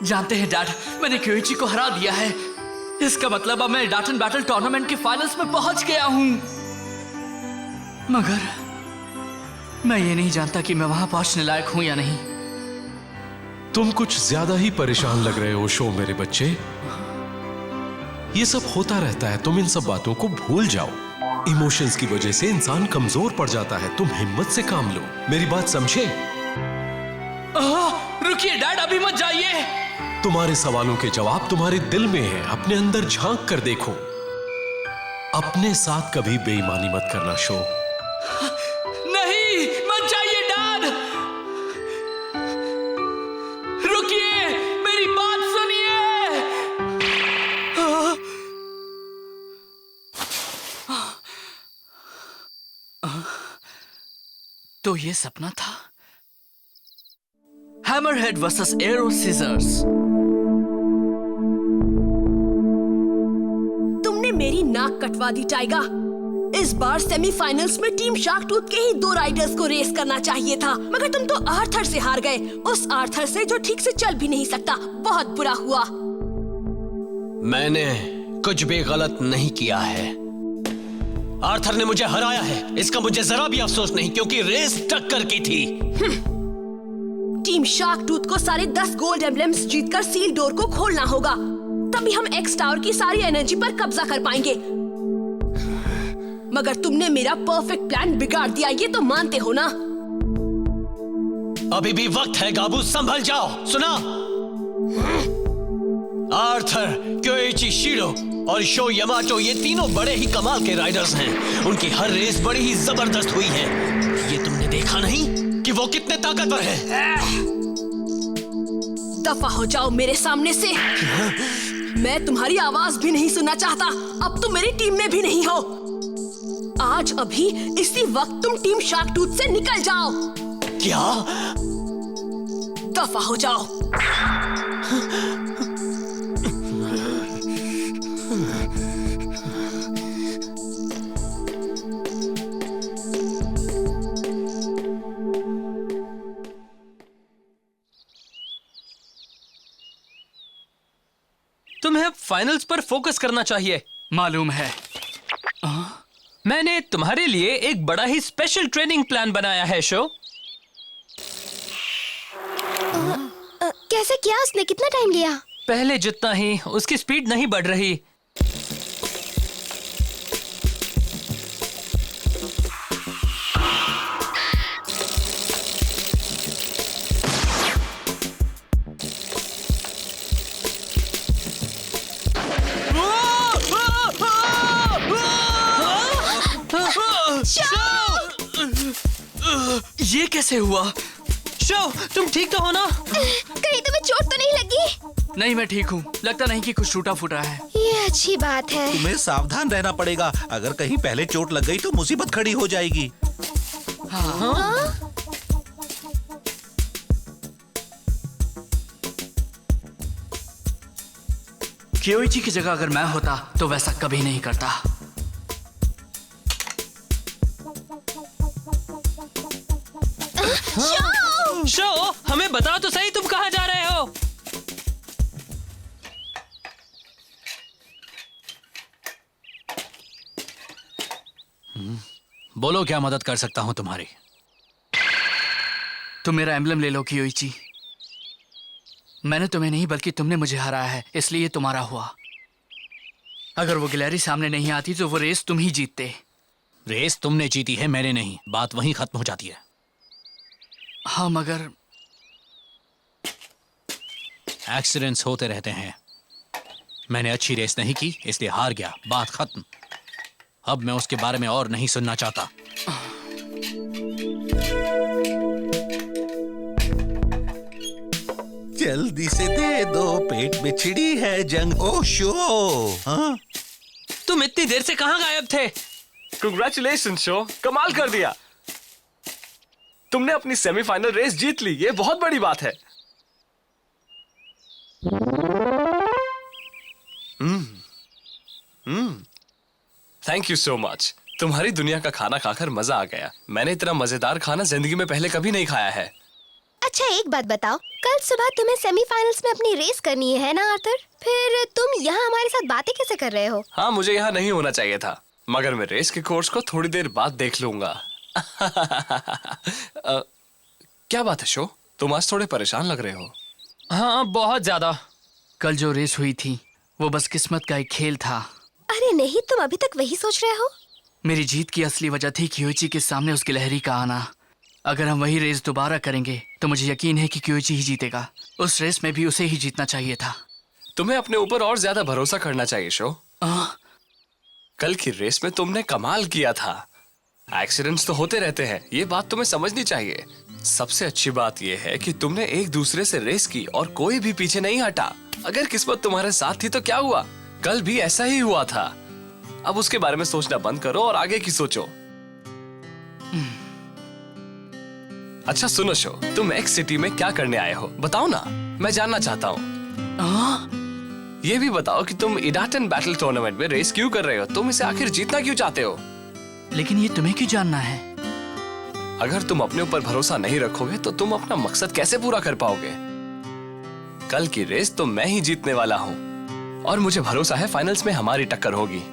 जानते हैं डैड, मैंने क्योइची को हरा दिया है। इसका मतलब अब मैं डाटन बैटल टूर्नामेंट के फाइनल्स में पहुंच गया हूं। मगर मैं ये नहीं जानता कि मैं वहां पहुंचने लायक हूं या नहीं। तुम कुछ ज्यादा ही परेशान लग रहे हो शो मेरे बच्चे। ये सब होता रहता है, तुम इन सब बातों को भूल जाओ। इमोशंस की वजह से इंसान कमजोर पड़ जाता है। तुम हिम्मत से काम लो, मेरी बात समझे? रुकिए डैड, अभी मत जाइए। तुम्हारे सवालों के जवाब तुम्हारे दिल में है। अपने अंदर झांक कर देखो। अपने साथ कभी बेईमानी मत करना शो। नहीं, मत जाइए डैड। रुकिए, मेरी बात सुनिए। तो ये सपना था। Hammerhead versus Arrow Scissors. तुमने मेरी नाक कटवा दी टाइगा। इस बार सेमीफाइनल्स में टीम शार्क टूथ के ही 2 राइडर्स को रेस करना चाहिए था, मगर तुम तो आर्थर से हार गए। उस आर्थर से जो ठीक से चल भी नहीं सकता। बहुत बुरा हुआ। मैंने कुछ भी गलत नहीं किया है। आर्थर ने मुझे हराया है, इसका मुझे जरा भी अफसोस नहीं, क्योंकि रेस टक्कर की थी। टीम शार्क टूथ को सारे 10 गोल्ड एम्बलेम्स जीतकर सील डोर को खोलना होगा। तभी हम एक्स टावर की सारी एनर्जी पर कब्जा कर पाएंगे। मगर तुमने मेरा परफेक्ट प्लान बिगाड़ दिया, ये तो मानते हो ना? अभी भी वक्त है गाबू, संभल जाओ। सुना? आर्थर, क्योइची शिरो और शो यामाटो, ये तीनों बड़े ही कमाल के राइडर्स हैं। उनकी हर रेस बड़ी ही जबरदस्त हुई है। ये तुमने देखा नहीं कि वो कितने ताकतवर हैं? दफा हो जाओ मेरे सामने से। मैं तुम्हारी आवाज भी नहीं सुनना चाहता। अब तुम मेरी टीम में भी नहीं हो। आज अभी इसी वक्त तुम टीम शार्क टूथ से निकल जाओ। क्या? दफा हो जाओ। तुम्हें अब फाइनल्स पर फोकस करना चाहिए। मालूम है। मैंने तुम्हारे लिए एक बड़ा ही स्पेशल ट्रेनिंग प्लान बनाया है शो। कैसे किया उसने? कितना टाइम लिया? पहले जितना ही। उसकी स्पीड नहीं बढ़ रही। ये कैसे हुआ? शो, तुम ठीक तो हो ना? कहीं तुम्हें चोट तो नहीं लगी? नहीं, मैं ठीक हूँ। लगता नहीं कि कुछ टूटा फूटा है। ये अच्छी बात है। तुम्हें सावधान रहना पड़ेगा। अगर कहीं पहले चोट लग गई तो मुसीबत खड़ी हो जाएगी। हाँ? क्योइची की जगह अगर मैं होता तो वैसा कभी नहीं करता। शो, हमें बताओ तो सही, तुम कहाँ जा रहे हो? बोलो, क्या मदद कर सकता हूं तुम्हारी? तुम मेरा एम्बलम ले लो क्योइची। मैंने तुम्हें नहीं बल्कि तुमने मुझे हराया है, इसलिए तुम्हारा हुआ। अगर वो गिलहरी सामने नहीं आती तो वो रेस तुम ही जीतते। रेस तुमने जीती है, मैंने नहीं। बात वहीं खत्म हो जाती है। हाँ, मगर एक्सीडेंट्स होते रहते हैं। मैंने अच्छी रेस नहीं की, इसलिए हार गया। बात खत्म। अब मैं उसके बारे में और नहीं सुनना चाहता। जल्दी से दे दो, पेट में छिड़ी है जंग। ओ शो, हाँ? तुम इतनी देर से कहाँ गायब थे? कंग्रेचुलेशन शो, कमाल कर दिया। तुमने अपनी सेमीफाइनल रेस जीत ली, ये बहुत बड़ी बात है। Thank you so much. तुम्हारी दुनिया का खाना खाकर मजा आ गया। मैंने इतना मजेदार खाना जिंदगी में पहले कभी नहीं खाया है। अच्छा एक बात बताओ, कल सुबह तुम्हें सेमीफाइनल्स में अपनी रेस करनी है ना आर्थर? फिर तुम यहाँ हमारे साथ बातें कैसे कर रहे हो? हाँ, मुझे यहाँ नहीं होना चाहिए था, मगर मैं रेस के कोर्स को थोड़ी देर बाद देख लूंगा। क्या बात है शो, तुम आज थोड़े परेशान लग रहे हो। हाँ, बहुत ज्यादा। कल जो रेस हुई थी वो बस किस्मत का एक खेल था। अरे नहीं, तुम अभी तक वही सोच रहे हो? मेरी जीत की असली वजह थी क्योइची के सामने उस गिलहरी का आना। अगर हम वही रेस दोबारा करेंगे तो मुझे यकीन है कि क्योइची ही जीतेगा। उस रेस में भी उसे ही जीतना चाहिए था। तुम्हें अपने ऊपर और ज्यादा भरोसा करना चाहिए शो। कल की रेस में तुमने कमाल किया था। एक्सीडेंट्स तो होते रहते हैं, ये बात तुम्हें समझनी चाहिए। सबसे अच्छी बात यह है कि तुमने एक दूसरे से रेस की और कोई भी पीछे नहीं हटा। अगर किस्मत तुम्हारे साथ थी तो क्या हुआ, कल भी ऐसा ही हुआ था। अब उसके बारे में सोचना बंद करो और आगे की सोचो। अच्छा सुनो शो, तुम एक्स सिटी में क्या करने आए हो बताओ ना, मैं जानना चाहता हूँ। ये भी बताओ कि तुम इडाटन बैटल टूर्नामेंट में रेस क्यों कर रहे हो? तुम इसे आखिर जीतना क्यों चाहते हो? लेकिन ये तुम्हें क्यों जानना है? अगर तुम अपने ऊपर भरोसा नहीं रखोगे तो तुम अपना मकसद कैसे पूरा कर पाओगे? कल की रेस तो मैं ही जीतने वाला हूँ और मुझे भरोसा है फाइनल्स में हमारी टक्कर होगी।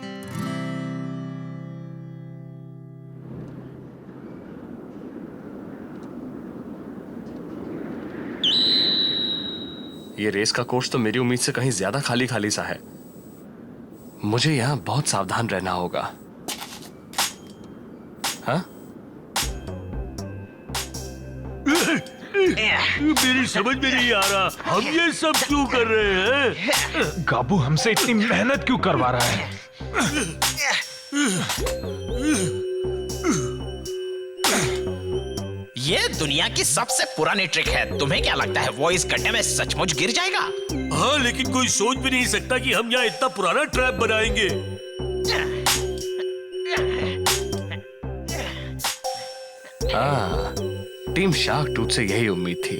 ये रेस का कोर्स तो मेरी उम्मीद से कहीं ज्यादा खाली खाली सा है। मुझे यहाँ बहुत सावधान रहना होगा। हाँ? मेरी समझ में नहीं आ रहा, हम ये सब क्यों कर रहे हैं? गाबू हमसे इतनी मेहनत क्यों करवा रहा है? ये दुनिया की सबसे पुरानी ट्रिक है। तुम्हें क्या लगता है वो इस गड्ढे में सचमुच गिर जाएगा? हाँ, लेकिन कोई सोच भी नहीं सकता कि हम यहाँ इतना पुराना ट्रैप बनाएंगे। हाँ, टीम शार्क टूथ से यही उम्मीद थी।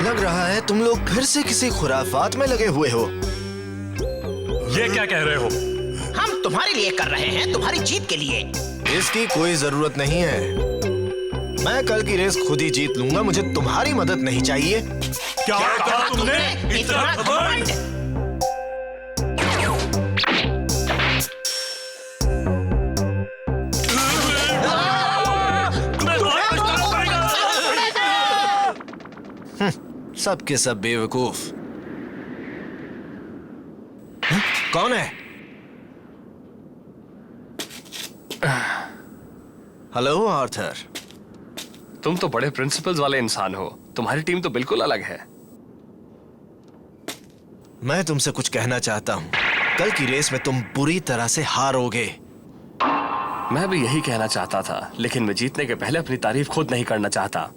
लग रहा है तुम लोग फिर से किसी खुराफात में लगे हुए हो। ये क्या कह रहे हो? हम तुम्हारे लिए कर रहे हैं, तुम्हारी जीत के लिए। इसकी कोई जरूरत नहीं है। मैं कल की रेस खुद ही जीत लूंगा, मुझे तुम्हारी मदद नहीं चाहिए। क्या कहा तुमने? इतना घमंड? सब के सब बेवकूफ। कौन है? Hello Arthur. तुम तो बड़े प्रिंसिपल्स वाले इंसान हो, तुम्हारी टीम तो बिल्कुल अलग है। मैं तुमसे कुछ कहना चाहता हूं। कल की रेस में तुम बुरी तरह से हारोगे। मैं भी यही कहना चाहता था, लेकिन मैं जीतने के पहले अपनी तारीफ खुद नहीं करना चाहता।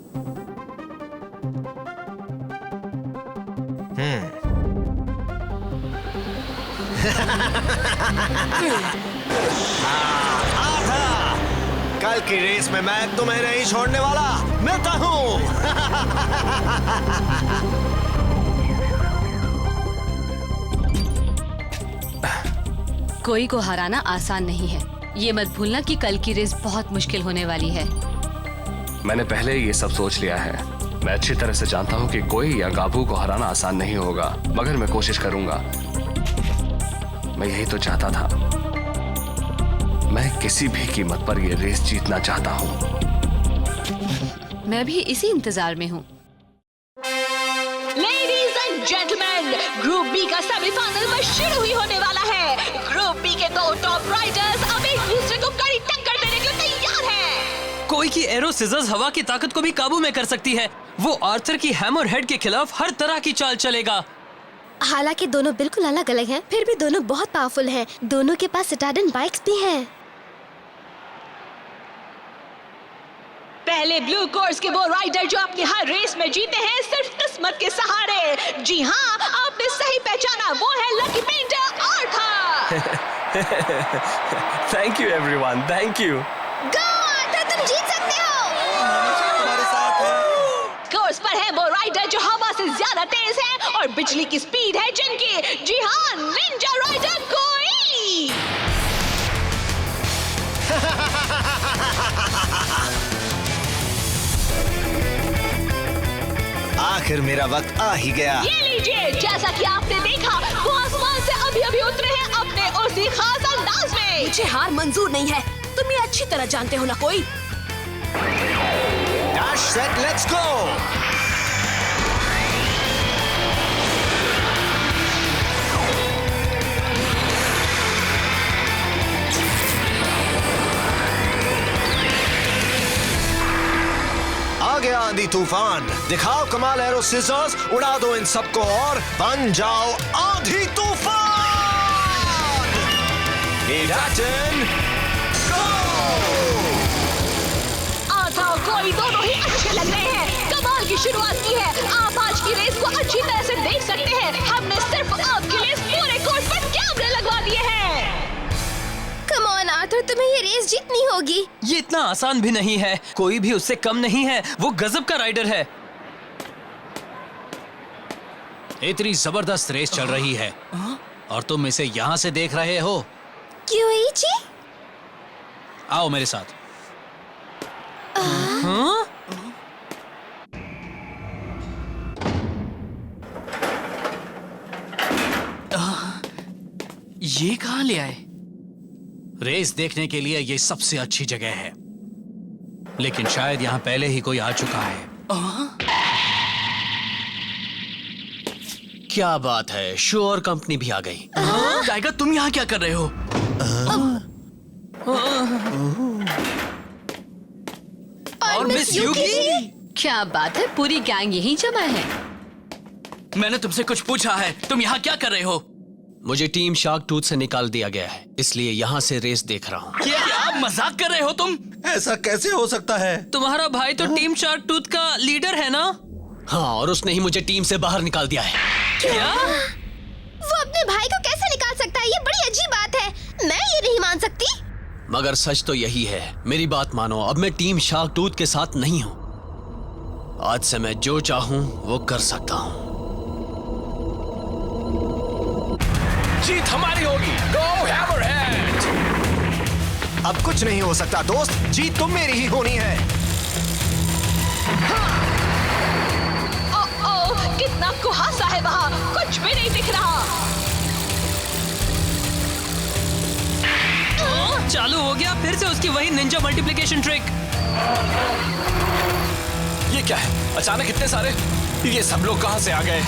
कल की रेस में मैं तुम्हें नहीं छोड़ने वाला। मिलता हूं। कोई को हराना आसान नहीं है। ये मत भूलना कि कल की रेस बहुत मुश्किल होने वाली है। मैंने पहले ही ये सब सोच लिया है। मैं अच्छी तरह से जानता हूँ कि कोई या गाबू को हराना आसान नहीं होगा, मगर मैं कोशिश करूंगा। मैं यही तो चाहता था। मैं किसी भी कीमत पर यह रेस जीतना चाहता हूँ। मैं भी इसी इंतजार में हूँ। Ladies and gentleman, group B का सेमीफाइनल में शुरू ही होने वाला है। ग्रुप बी के दो टॉप राइडर्स अब एक दूसरे को कड़ी टक्कर देने के लिए तैयार हैं। कोई की एरो सिजर्स हवा की ताकत को भी काबू में कर सकती है। वो आर्थर की हैमर हेड के खिलाफ हर तरह की चाल चलेगा। हालांकि दोनों बिल्कुल अलग अलग हैं, फिर भी दोनों बहुत पावरफुल हैं। दोनों के पास सिटाडन बाइक्स भी हैं। पहले ब्लू कोर्स के वो राइडर जो अपनी हर रेस में जीते हैं सिर्फ किस्मत के सहारे। जी हाँ, आपने सही पहचाना, वो है lucky painter Arthur. Thank you everyone, thank you. Go Arthur, तुम जीत सकते हो। कोर्स पर है वो राइडर जो हवा से ज्यादा तेज है और और बिजली की स्पीड है जिनकी। जी हाँ, निंजा राइडर कोई। आखिर मेरा वक्त आ ही गया। ये लीजिए, जैसा कि आपने देखा वो आसमान से अभी उतरे हैं अपने उसी खास अंदाज में। मुझे हार मंजूर नहीं है, तुम ये अच्छी तरह जानते हो ना कोई। Dash set let's go. आ गया आंधी तूफान, दिखाओ कमाल एरो सिजर्स, उड़ा दो इन सबको और बन जाओ आंधी तूफान। इडाटन गो। आधा कोई दोनों ही अच्छे लग रहे हैं। कमाल की शुरुआत की है। आप आज की रेस को अच्छी तरह से देख सकते हैं। हमने सिर्फ आपके लिए पूरे कोर्स पर कैमरे लगवा दिए हैं। कम ऑन आर्थर, तुम्हें ये रेस जीतनी होगी। ये इतना आसान भी नहीं है, कोई भी उससे कम नहीं है। वो गजब का राइडर है। इतनी जबरदस्त रेस चल रही है और तुम इसे यहाँ से देख रहे हो। क्योइची? आओ मेरे साथ। हाँ? ये कहाँ ले आए? रेस देखने के लिए ये सबसे अच्छी जगह है, लेकिन शायद यहाँ पहले ही कोई आ चुका है। क्या बात है, शो और कंपनी भी आ गई। टाइगर, तुम यहाँ क्या कर रहे हो? और मिस यूकी? क्या बात है, पूरी गैंग यहीं जमा है। मैंने तुमसे कुछ पूछा है, तुम यहाँ क्या कर रहे हो? मुझे टीम शार्क टूथ से निकाल दिया गया है, इसलिए यहाँ से रेस देख रहा हूँ। क्या आप मजाक कर रहे हो तुम? ऐसा कैसे हो सकता है? तुम्हारा भाई तो टीम शार्क टूथ का लीडर है ना? हाँ, और उसने ही मुझे टीम से बाहर निकाल दिया है। क्या? वो अपने भाई को कैसे निकाल सकता है? ये बड़ी अजीब बात है, मैं ये नहीं मान सकती। मगर सच तो यही है। मेरी बात मानो, अब मैं टीम शार्क टूथ के साथ नहीं हूँ। आज से मैं जो चाहूँ वो कर सकता हूँ। जीत हमारी होगी। गो हैमरहेड। अब कुछ नहीं हो सकता दोस्त, जीत तो मेरी ही होनी है। कितना कुहासा है वहाँ, कुछ भी नहीं दिख रहा। चालू हो गया फिर से उसकी वही निंजा मल्टीप्लिकेशन ट्रिक। ये क्या है? अचानक इतने सारे, ये सब लोग कहाँ से आ गए?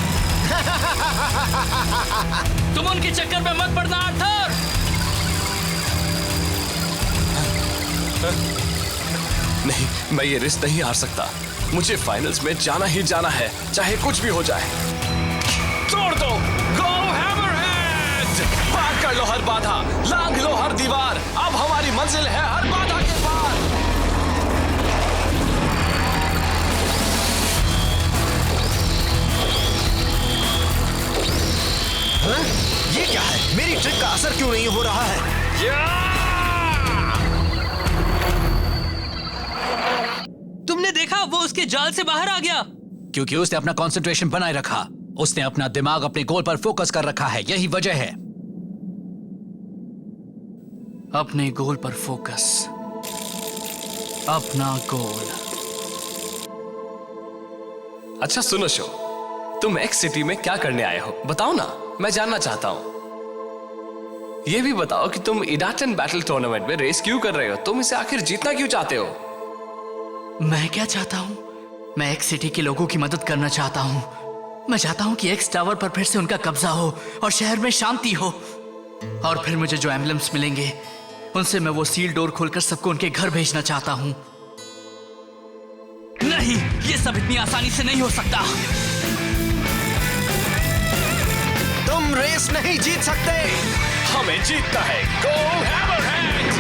तुम उनके चक्कर में मत पड़ना आर्थर। नहीं, मैं ये रेस नहीं हार सकता। मुझे फाइनल्स में जाना ही जाना है, चाहे कुछ भी हो जाए। तोड़ दो, गो हैमरहेड। पार कर लो हर बाधा, लांघ लो हर दीवार। अब हमारी मंजिल है हर बाधा के पार। हाँ? ये क्या है? मेरी ट्रिक का असर क्यों नहीं हो रहा है? तुमने देखा, वो उसके जाल से बाहर आ गया। क्योंकि उसने अपना कंसंट्रेशन बनाए रखा, उसने अपना दिमाग अपने गोल पर फोकस कर रखा है, यही वजह है। अपने गोल पर फोकस, अपना गोल। अच्छा सुनो शो, तुम एक्स सिटी में क्या करने आए हो? बताओ ना, मैं जानना चाहता हूँ। ये भी बताओ कि तुम इडाटन बैटल टूर्नामेंट में रेस क्यों कर रहे हो? तुम इसे आखिर जीतना क्यों चाहते हो? मैं क्या चाहता हूँ? मैं एक्स सिटी के लोगों की मदद करना चाहता हूँ। मैं चाहता हूँ कि एक्स टावर पर फिर से उनका कब्जा हो और शहर में शांति हो। और फिर मुझे जो एम्बलम्स मिलेंगे उनसे मैं वो सील डोर खोलकर सबको उनके घर भेजना चाहता हूँ। नहीं, ये सब इतनी आसानी से नहीं हो सकता। तुम रेस नहीं जीत सकते। हमें जीतना है। गो हैमरहेड।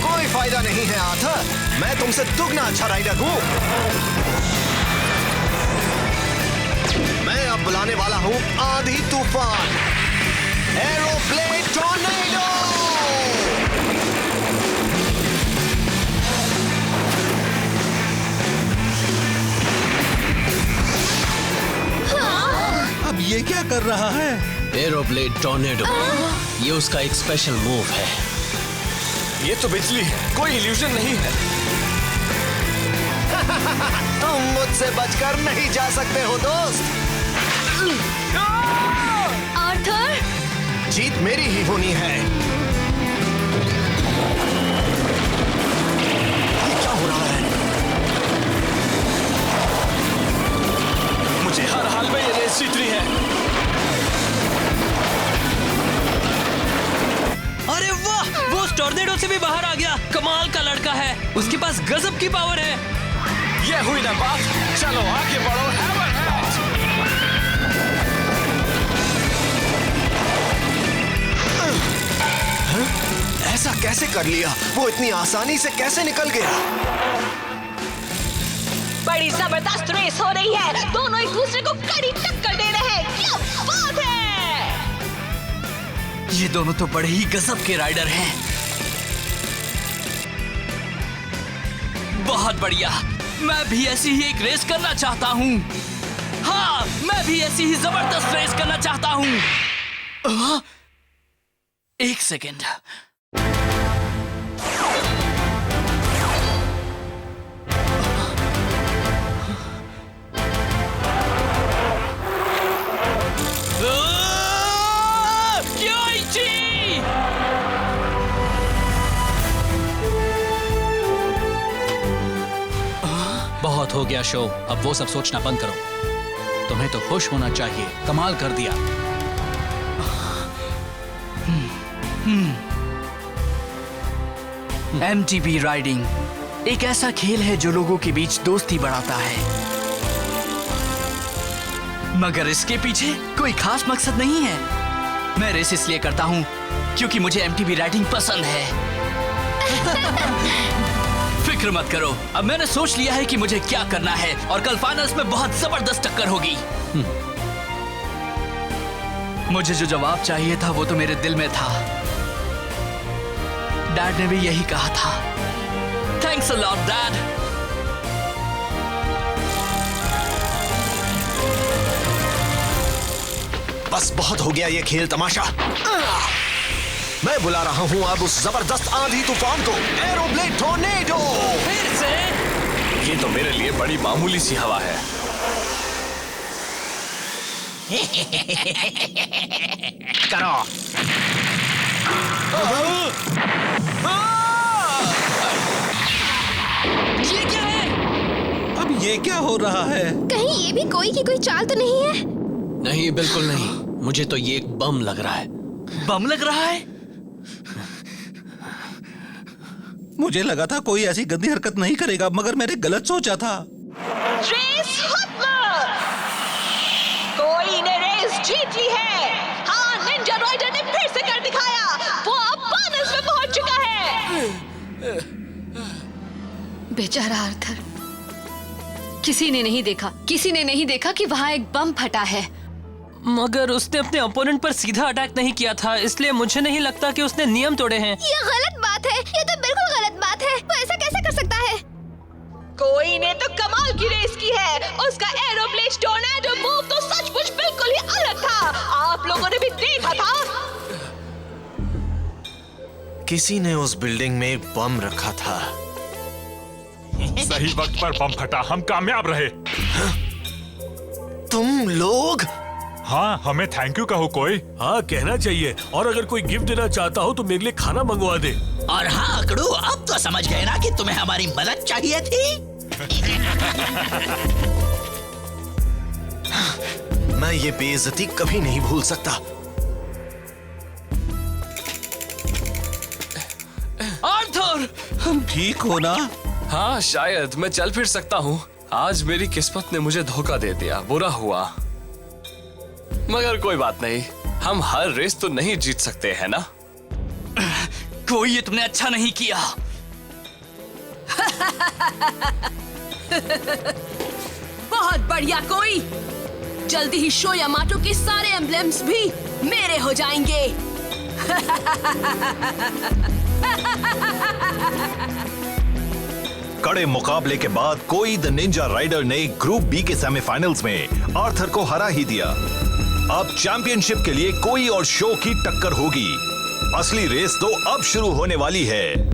कोई फायदा नहीं है आर्थर, मैं तुमसे दुगना अच्छा राइडर हूँ। मैं अब बुलाने वाला हूँ आंधी तूफान, एरोप्लेन टॉर्नेडो। क्या कर रहा है? एरोब्लेड टॉर्नेडो, ये उसका एक स्पेशल मूव है। ये तो बिजली है, कोई इल्यूजन नहीं है। तुम मुझसे बचकर नहीं जा सकते हो दोस्त। आर्थर, जीत मेरी ही होनी है। ये क्या हो रहा है? मुझे हर हाल में ये रेस जीतनी है। अरे वाह, वो उस टॉर्नेडो से भी बाहर आ गया। कमाल का लड़का है, उसके पास गजब की पावर है। ये हुई ना बात, चलो आगे बढ़ो हैमरहेड। ऐसा कैसे कर लिया? वो इतनी आसानी से कैसे निकल गया? बड़ी जबरदस्त रेस हो रही है। दोनों एक दूसरे को कड़ी टक्कर दे रहे हैं। क्या बात है! ये दोनों तो बड़े ही गजब के राइडर हैं। बहुत बढ़िया, मैं भी ऐसी ही एक रेस करना चाहता हूँ। हाँ, मैं भी ऐसी ही जबरदस्त रेस करना चाहता हूँ। एक सेकेंड। बहुत हो गया शो, अब वो सब सोचना बंद करो। तुम्हें तो खुश होना चाहिए, कमाल कर दिया। MTB राइडिंग एक ऐसा खेल है जो लोगों के बीच दोस्ती बढ़ाता है, मगर इसके पीछे कोई खास मकसद नहीं है। मैं रेस इसलिए करता हूँ क्योंकि मुझे MTB राइडिंग पसंद है। फिक्र मत करो, अब मैंने सोच लिया है कि मुझे क्या करना है और कल फाइनल्स में बहुत जबरदस्त टक्कर होगी। मुझे जो जवाब चाहिए था वो तो मेरे दिल में था। डैड ने भी यही कहा था। Thanks a lot dad. बस बहुत हो गया ये खेल तमाशा। मैं बुला रहा हूँ अब उस जबरदस्त आंधी तूफान को, एरोब्लेड टॉर्नेडो। फिर से? ये तो मेरे लिए बड़ी मामूली सी हवा है। करो। ये क्या है? अब ये क्या हो रहा है? कहीं ये भी कोई की कोई चाल तो नहीं है? नहीं, बिल्कुल नहीं। मुझे तो ये एक बम लग रहा है। बम लग रहा है? मुझे लगा था कोई ऐसी गंदी हरकत नहीं करेगा, मगर मैंने गलत सोचा था। रेस खत्म। कोई ने रेस जीत ली है। हाँ, निंजा राइडर ने फिर से कर दिखाया। वो अब फाइनल्स में पहुंच चुका है। बेचारा आर्थर, किसी ने नहीं देखा कि वहाँ एक बम फटा है। मगर उसने अपने ओपोनेंट पर सीधा अटैक नहीं किया था, इसलिए मुझे नहीं लगता कि उसने नियम तोड़े हैं। ये गलत बात है, ये तो बिल्कुल गलत बात है। वो ऐसा कैसे कर सकता है? कोई ने तो कमाल की रेस की है। उसका एरोब्लेड टॉर्नेडो मूव तो सचमुच बिल्कुल ही अलग था। आप लोगों ने भी देखा था। किसी ने उस बिल्डिंग में एक बम रखा था। सही वक्त पर बम फटा, हम कामयाब रहे। तुम लोग? हाँ, हमें थैंक यू कहो कोई। हाँ, कहना चाहिए। और अगर कोई गिफ्ट देना चाहता हो तो मेरे लिए खाना मंगवा दे। और हाँ अकड़ू, अब तो समझ गए ना कि तुम्हें हमारी मदद चाहिए थी। मैं ये बेइज्जती कभी नहीं भूल सकता। आर्थर, ठीक हो ना? हाँ, शायद मैं चल फिर सकता हूँ। आज मेरी किस्मत ने मुझे धोखा दे दिया, बुरा हुआ। मगर कोई बात नहीं, हम हर रेस तो नहीं जीत सकते हैं ना। कोई ये तुमने अच्छा नहीं किया। बहुत बढ़िया कोई। जल्दी ही शो यामाटो के सारे एम्ब्लेम्स भी मेरे हो जाएंगे। कड़े मुकाबले के बाद कोई द निंजा राइडर ने ग्रुप बी के सेमीफाइनल्स में आर्थर को हरा ही दिया। अब चैंपियनशिप के लिए कोई और शो की टक्कर होगी। असली रेस तो अब शुरू होने वाली है।